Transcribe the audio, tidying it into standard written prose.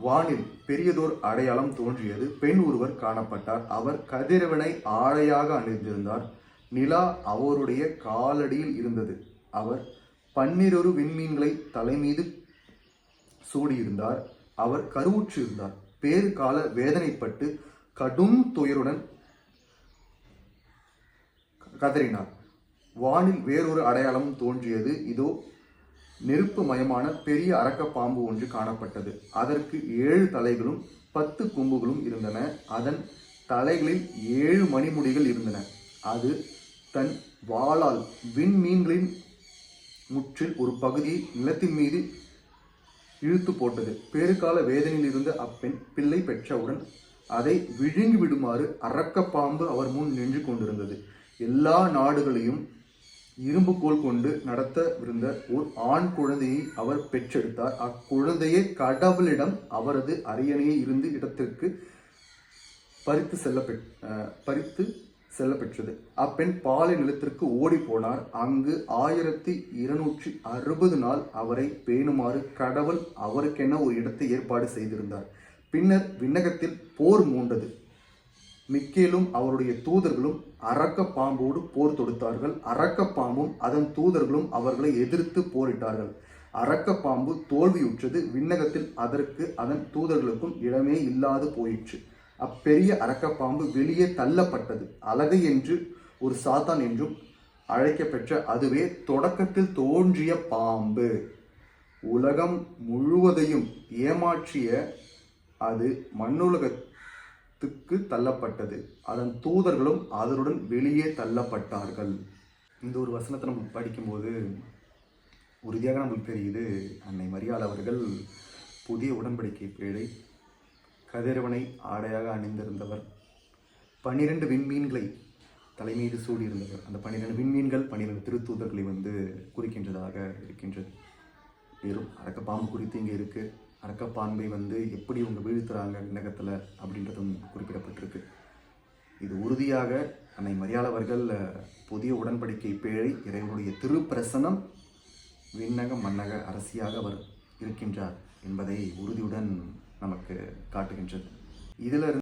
வானில் பெரியதோர் அடையாளம் தோன்றியது. பெண் ஒருவர் காணப்பட்டார். அவர் கதிரவனை ஆடையாக அணிந்திருந்தார். நிலா அவருடைய காலடியில் இருந்தது. அவர் 12 விண்மீன்களை தலைமீது சூடியிருந்தார். அவர் கருவுற்று இருந்தார். பேறு கால வேதனைப்பட்டு கடும் துயருடன் கதறினார். வானில் வேறொரு அடையாளம் தோன்றியது. இதோ, நெருப்பு மயமான பெரிய அரக்க பாம்பு ஒன்று காணப்பட்டது. அதற்கு 7 தலைகளும் 10 கொம்புகளும் இருந்தன. அதன் தலைகளில் 7 மணிமுடிகள் இருந்தன. அது தன் வாளால் விண்மீன்களின் முற்றில் ஒரு பகுதியை நிலத்தின் மீது இழுத்து போட்டது. பேறுகால வேதனையில் இருந்த அப்பெண் பிள்ளை பெற்றவுடன் அதை விழுங்கி விடுமாறு அரக்க பாம்பு அவர் முன் நின்று கொண்டிருந்தது. எல்லா நாடுகளையும் இரும்புக்கோல் கொண்டு நடத்தவிருந்த ஒரு ஆண் குழந்தையை அவர் பெற்றெடுத்தார். அக்குழந்தையை கடவுளிடம் அவரது அரியணையை இருந்த இடத்திற்கு பறித்து செல்ல பெற்றது. அப்பெண் பாலை நிலத்திற்கு ஓடி போனார். அங்கு 1260 நாள் அவரை பேணுமாறு கடவுள் அவருக்கென ஒரு இடத்தை ஏற்பாடு செய்திருந்தார். பின்னர் விண்ணகத்தில் போர் மூண்டது. மிக்கேலும் அவருடைய தூதர்களும் அரக்க பாம்போடு போர் தொடுத்தார்கள். அரக்க பாம்பும் அதன் தூதர்களும் அவர்களை எதிர்த்து போரிட்டார்கள். அரக்க பாம்பு தோல்வியுற்றது. விண்ணகத்தில் அதற்கு அதன் தூதர்களுக்கும் இடமே இல்லாது போயிற்று. அப்பெரிய அரக்க பாம்பு வெளியே தள்ளப்பட்டது. அலகை என்று ஒரு சாத்தான் என்றும் அழைக்கப்பெற்ற அதுவே தொடக்கத்தில் தோன்றிய பாம்பு. உலகம் முழுவதையும் ஏமாற்றிய அது மண்ணுலகத்துக்கு தள்ளப்பட்டது. அதன் தூதர்களும் அதனுடன் வெளியே தள்ளப்பட்டார்கள். இந்த ஒரு வசனத்தை நம்ம படிக்கும்போது உறுதியாக நம்மளுக்கு தெரியுது, அன்னை மரியாள் அவர்கள் புதிய உடன்படிக்கை பேழை கதிரவனை ஆடையாக அணிந்திருந்தவர். 12 விண்மீன்களை தலைமீது சூடியிருந்தவர். அந்த 12 விண்மீன்கள் 12 திருத்தூதர்களை குறிக்கின்றதாக இருக்கின்றது. வெறும் அரக்கப்பாம்பு குறித்து இங்கே இருக்கு. அரக்கப்பாம்பை எப்படி இவங்க வீழ்த்துறாங்க விண்ணகத்தில் அப்படின்றதும் குறிப்பிடப்பட்டிருக்கு. இது உறுதியாக அன்னை மரியாள் அவர்கள் புதிய உடன்படிக்கை பேழை இறைவனுடைய திருப்பிரசனம் விண்ணக மன்னக அரசியாக அவர் இருக்கின்றார் என்பதை உறுதியுடன் நமக்கு காட்டுகின்றது. இதிலிருந்து